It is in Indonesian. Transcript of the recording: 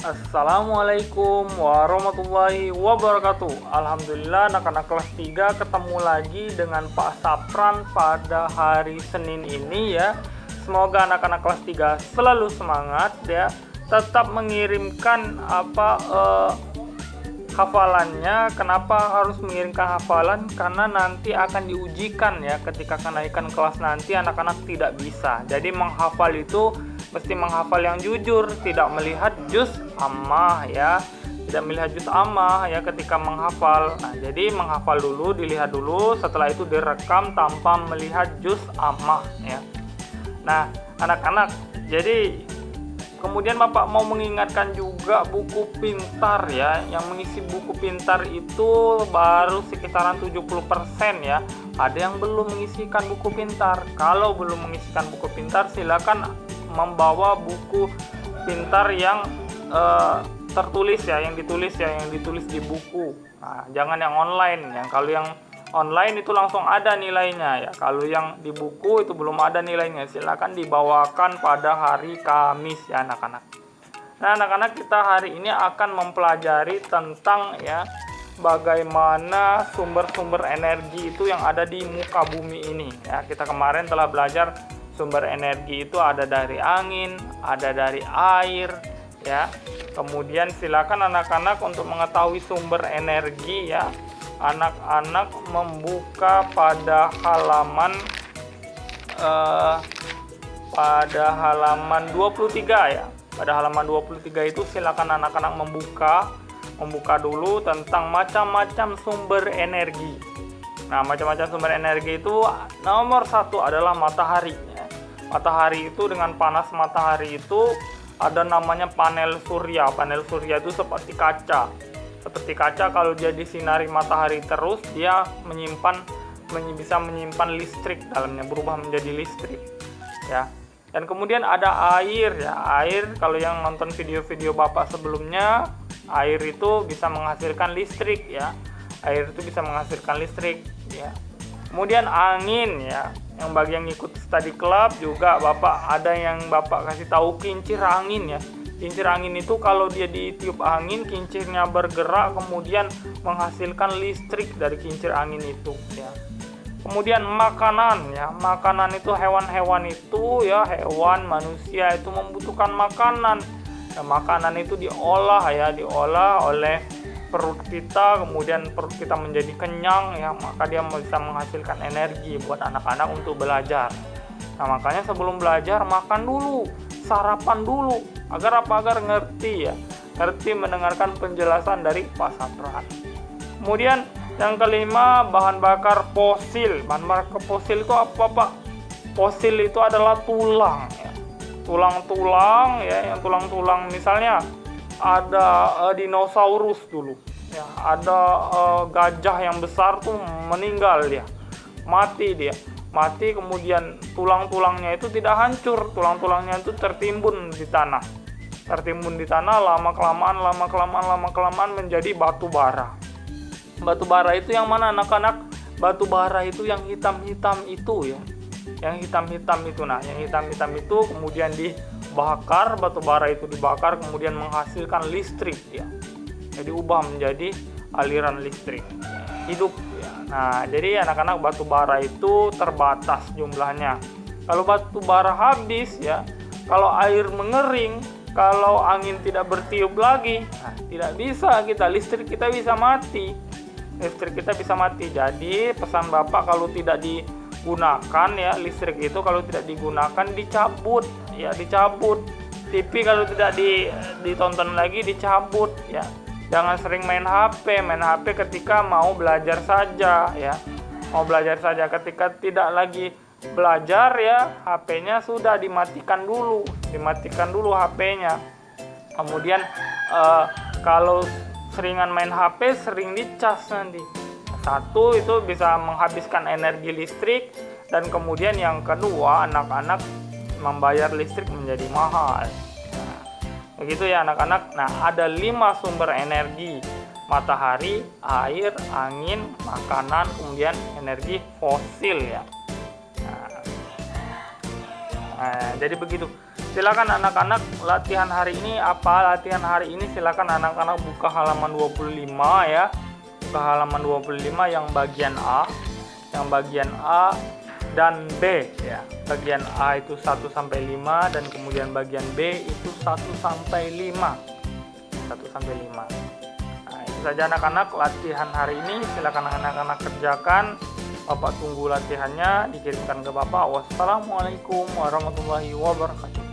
Assalamualaikum warahmatullahi wabarakatuh. Alhamdulillah anak-anak kelas 3 ketemu lagi dengan Pak Sapran pada hari Senin ini ya. Semoga anak-anak kelas 3 selalu semangat ya. Tetap mengirimkan hafalannya. Kenapa harus mengirimkan hafalan? Karena nanti akan diujikan ya, ketika kenaikan kelas nanti anak-anak tidak bisa. Jadi menghafal itu mesti menghafal yang jujur, tidak melihat juz ammah ya. Tidak melihat juz ammah ya ketika menghafal. Nah, jadi menghafal dulu, dilihat dulu, setelah itu direkam tanpa melihat juz ammah ya. Nah, anak-anak, jadi kemudian Bapak mau mengingatkan juga buku pintar ya. Yang mengisi buku pintar itu baru sekitaran 70% ya. Ada yang belum mengisikan buku pintar. Kalau belum mengisikan buku pintar, silakan membawa buku pintar yang tertulis ya, yang ditulis di buku. Nah, jangan yang online ya. Kalau yang online itu langsung ada nilainya ya. Kalau yang di buku itu belum ada nilainya. Silakan dibawakan pada hari Kamis ya anak-anak. Nah, anak-anak, kita hari ini akan mempelajari tentang ya bagaimana sumber-sumber energi itu yang ada di muka bumi ini ya. Kita kemarin telah belajar sumber energi itu ada dari angin, ada dari air ya. Kemudian silakan anak-anak untuk mengetahui sumber energi ya. Anak-anak membuka pada halaman 23 ya. Pada halaman 23 itu silakan anak-anak membuka dulu tentang macam-macam sumber energi. Nah, macam-macam sumber energi itu nomor 1 adalah matahari ya. Matahari itu, dengan panas matahari itu ada namanya panel surya. Panel surya itu seperti kaca. Seperti kaca, kalau dia disinari matahari terus, dia bisa menyimpan listrik dalamnya, berubah menjadi listrik ya. Dan kemudian ada air ya. Air, kalau yang nonton video-video Bapak sebelumnya, air itu bisa menghasilkan listrik ya. Air itu bisa menghasilkan listrik ya. Kemudian angin ya. Yang bagi yang ikut study club juga ada yang Bapak kasih tahu kincir angin ya. Kincir angin itu kalau dia ditiup angin, kincirnya bergerak kemudian menghasilkan listrik dari kincir angin itu ya. Kemudian makanan ya. Makanan itu hewan-hewan itu ya, hewan, manusia itu membutuhkan makanan. Nah, makanan itu diolah oleh perut kita, kemudian perut kita menjadi kenyang ya, maka dia bisa menghasilkan energi buat anak-anak untuk belajar. Nah, makanya sebelum belajar makan dulu, sarapan dulu, agar ngerti ya, ngerti mendengarkan penjelasan dari Pak Sapran. Kemudian yang kelima, bahan bakar fosil. Bahan bakar fosil itu apa, Pak? Fosil itu adalah tulang ya. Tulang-tulang ya, yang tulang-tulang misalnya ada dinosaurus dulu ya, ada gajah yang besar tuh meninggal, mati, kemudian tulang-tulangnya itu tidak hancur, tulang-tulangnya itu tertimbun di tanah, lama kelamaan menjadi batu bara. Batu bara itu yang mana, anak-anak? Batu bara itu yang hitam-hitam itu ya, yang hitam-hitam itu. Nah, yang hitam-hitam itu kemudian dibakar, batu bara itu dibakar kemudian menghasilkan listrik ya. Jadi ubah menjadi aliran listrik hidup ya. Nah, jadi anak-anak, batu bara itu terbatas jumlahnya. Kalau batu bara habis ya, kalau air mengering, kalau angin tidak bertiup lagi, nah, tidak bisa listrik kita bisa mati. Jadi pesan Bapak, kalau tidak digunakan ya, listrik itu kalau tidak digunakan dicabut. TV kalau tidak ditonton lagi dicabut ya. Jangan sering main HP ketika mau belajar saja ya. Ketika tidak lagi belajar ya, HP-nya sudah dimatikan dulu HP-nya. Kemudian kalau seringan main HP, sering dicas nanti. Satu, itu bisa menghabiskan energi listrik, dan kemudian yang kedua, anak-anak membayar listrik menjadi mahal. Nah, begitu ya anak-anak. Nah, ada 5 sumber energi: matahari, air, angin, makanan, kemudian energi fosil ya. Nah, jadi begitu. Silakan anak-anak, latihan hari ini apa? Latihan hari ini silakan anak-anak buka halaman 25 ya. Buka halaman 25 yang bagian A. Yang bagian A dan B ya. Bagian A itu 1 sampai 5 dan kemudian bagian B itu 1 sampai 5. 1 sampai 5. Nah, itu saja anak-anak latihan hari ini. Silakan anak-anak kerjakan. Bapak tunggu latihannya dikirimkan ke Bapak. Wassalamualaikum warahmatullahi wabarakatuh.